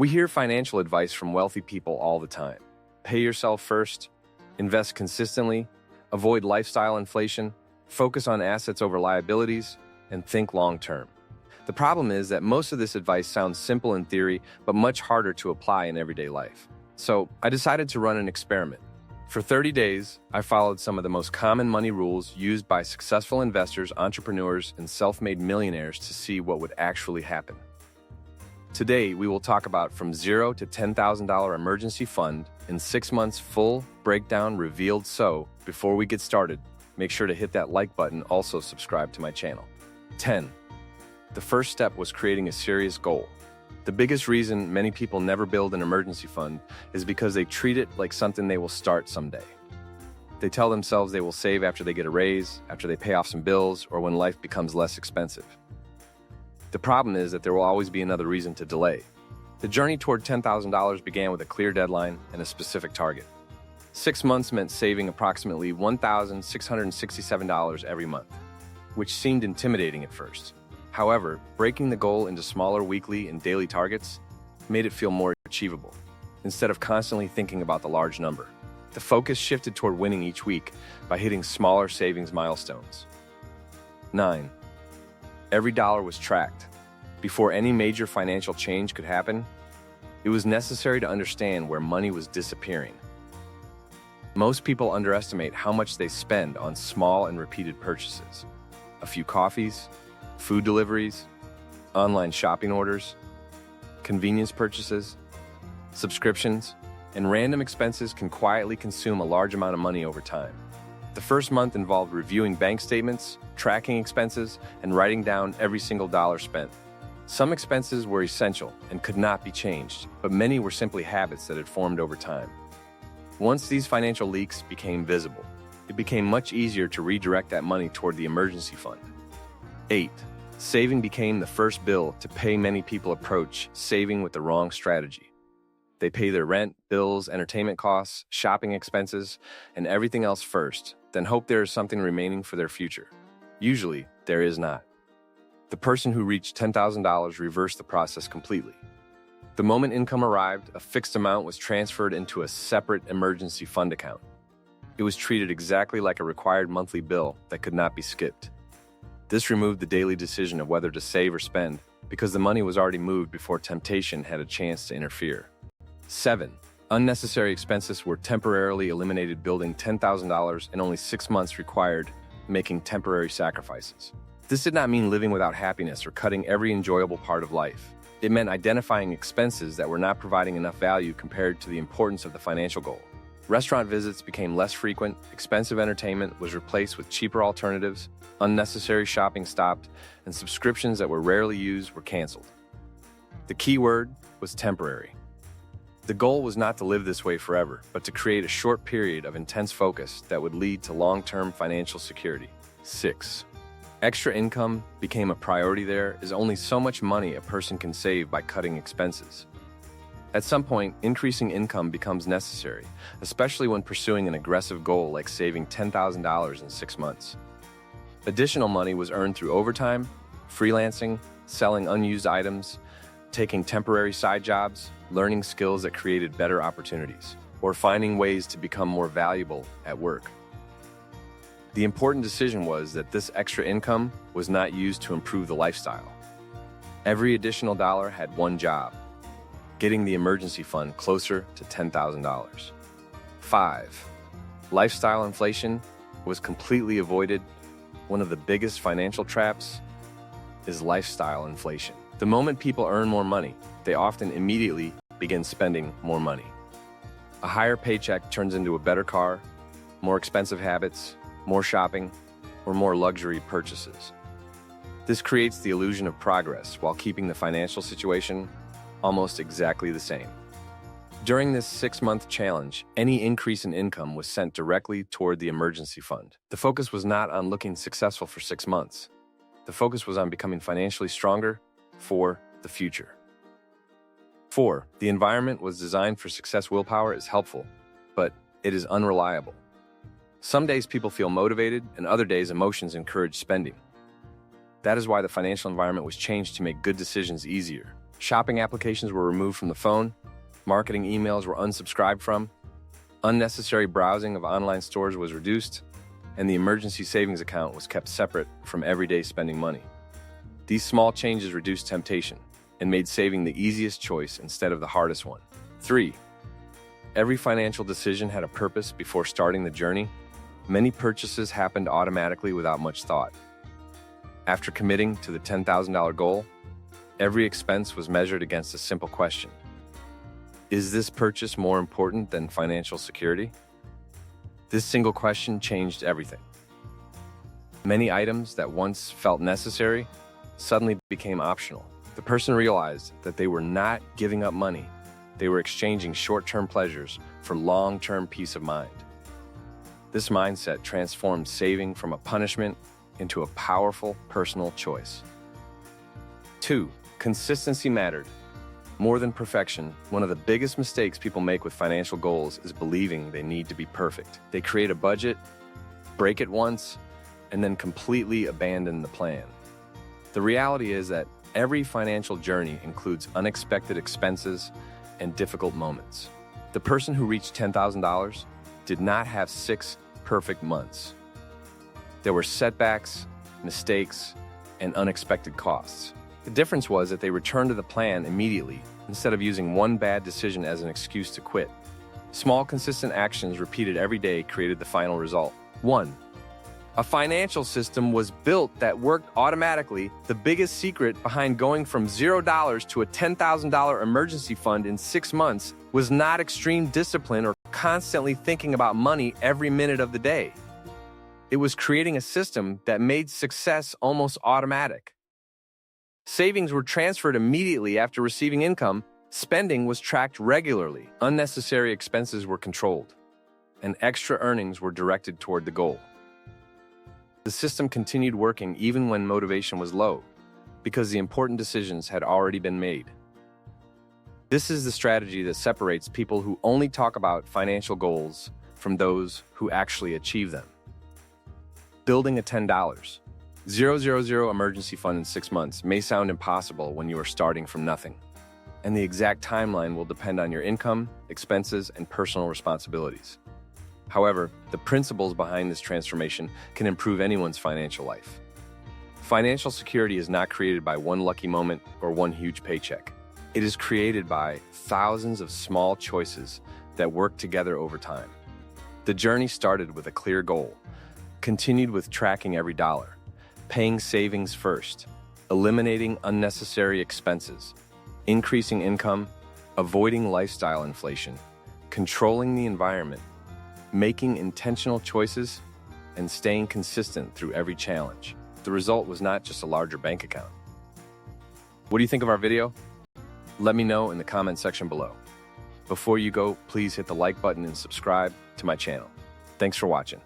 We hear financial advice from wealthy people all the time. Pay yourself first, invest consistently, avoid lifestyle inflation, focus on assets over liabilities, and think long-term. The problem is that most of this advice sounds simple in theory, but much harder to apply in everyday life. So I decided to run an experiment. For 30 days, I followed some of the most common money rules used by successful investors, entrepreneurs, and self-made millionaires to see what would actually happen. Today, we will talk about from $0 to $10,000 emergency fund in 6 months full breakdown revealed. So before we get started, make sure to hit that like button. Also subscribe to my channel. 10. The first step was creating a serious goal. The biggest reason many people never build an emergency fund is because they treat it like something they will start someday. They tell themselves they will save after they get a raise, after they pay off some bills, or when life becomes less expensive. The problem is that there will always be another reason to delay. The journey toward $10,000 began with a clear deadline and a specific target. 6 months meant saving approximately $1,667 every month, which seemed intimidating at first. However, breaking the goal into smaller weekly and daily targets made it feel more achievable, instead of constantly thinking about the large number. The focus shifted toward winning each week by hitting smaller savings milestones. 9. Every dollar was tracked. Before any major financial change could happen, it was necessary to understand where money was disappearing. Most people underestimate how much they spend on small and repeated purchases. A few coffees, food deliveries, online shopping orders, convenience purchases, subscriptions, and random expenses can quietly consume a large amount of money over time. The first month involved reviewing bank statements, tracking expenses, and writing down every single dollar spent. Some expenses were essential and could not be changed, but many were simply habits that had formed over time. Once these financial leaks became visible, it became much easier to redirect that money toward the emergency fund. 8. Saving became the first bill to pay. Many people approach saving with the wrong strategy. They pay their rent, bills, entertainment costs, shopping expenses, and everything else first, then hope there is something remaining for their future. Usually, there is not. The person who reached $10,000 reversed the process completely. The moment income arrived, a fixed amount was transferred into a separate emergency fund account. It was treated exactly like a required monthly bill that could not be skipped. This removed the daily decision of whether to save or spend, because the money was already moved before temptation had a chance to interfere. 7. Unnecessary expenses were temporarily eliminated. Building $10,000 in only 6 months required making temporary sacrifices. This did not mean living without happiness or cutting every enjoyable part of life. It meant identifying expenses that were not providing enough value compared to the importance of the financial goal. Restaurant visits became less frequent, expensive entertainment was replaced with cheaper alternatives, unnecessary shopping stopped, and subscriptions that were rarely used were canceled. The key word was temporary. The goal was not to live this way forever, but to create a short period of intense focus that would lead to long-term financial security. 6. Extra income became a priority. There is only so much money a person can save by cutting expenses. At some point, increasing income becomes necessary, especially when pursuing an aggressive goal like saving $10,000 in 6 months. Additional money was earned through overtime, freelancing, selling unused items, taking temporary side jobs, learning skills that created better opportunities, or finding ways to become more valuable at work. The important decision was that this extra income was not used to improve the lifestyle. Every additional dollar had one job: getting the emergency fund closer to $10,000. 5. Lifestyle inflation was completely avoided. One of the biggest financial traps is lifestyle inflation. The moment people earn more money, they often immediately begin spending more money. A higher paycheck turns into a better car, more expensive habits, more shopping, or more luxury purchases. This creates the illusion of progress while keeping the financial situation almost exactly the same. During this 6-month challenge, any increase in income was sent directly toward the emergency fund. The focus was not on looking successful for 6 months. The focus was on becoming financially stronger for the future. 4. The environment was designed for success. Willpower is helpful, but it is unreliable. Some days people feel motivated, and other days emotions encourage spending. That is why the financial environment was changed to make good decisions easier. Shopping applications were removed from the phone, marketing emails were unsubscribed from, unnecessary browsing of online stores was reduced, and the emergency savings account was kept separate from everyday spending money. These small changes reduced temptation and made saving the easiest choice instead of the hardest one. 3. Every financial decision had a purpose before starting the journey. Many purchases happened automatically without much thought. After committing to the $10,000 goal, every expense was measured against a simple question. Is this purchase more important than financial security? This single question changed everything. Many items that once felt necessary suddenly became optional. The person realized that they were not giving up money. They were exchanging short-term pleasures for long-term peace of mind. This mindset transformed saving from a punishment into a powerful personal choice. 2. Consistency mattered. More than perfection, one of the biggest mistakes people make with financial goals is believing they need to be perfect. They create a budget, break it once, and then completely abandon the plan. The reality is that every financial journey includes unexpected expenses and difficult moments. The person who reached $10,000 did not have 6 perfect months. There were setbacks, mistakes, and unexpected costs. The difference was that they returned to the plan immediately instead of using one bad decision as an excuse to quit. Small, consistent actions repeated every day created the final result. 1. A financial system was built that worked automatically. The biggest secret behind going from $0 to a $10,000 emergency fund in 6 months was not extreme discipline or constantly thinking about money every minute of the day. It was creating a system that made success almost automatic. Savings were transferred immediately after receiving income, spending was tracked regularly, unnecessary expenses were controlled, and extra earnings were directed toward the goal. The system continued working even when motivation was low, because the important decisions had already been made. This is the strategy that separates people who only talk about financial goals from those who actually achieve them. Building a $10,000 emergency fund in 6 months may sound impossible when you are starting from nothing, and the exact timeline will depend on your income, expenses, and personal responsibilities. However, the principles behind this transformation can improve anyone's financial life. Financial security is not created by one lucky moment or one huge paycheck. It is created by thousands of small choices that work together over time. The journey started with a clear goal, continued with tracking every dollar, paying savings first, eliminating unnecessary expenses, increasing income, avoiding lifestyle inflation, controlling the environment, making intentional choices, and staying consistent through every challenge. The result was not just a larger bank account. What do you think of our video? Let me know in the comment section below. Before you go, please hit the like button and subscribe to my channel. Thanks for watching.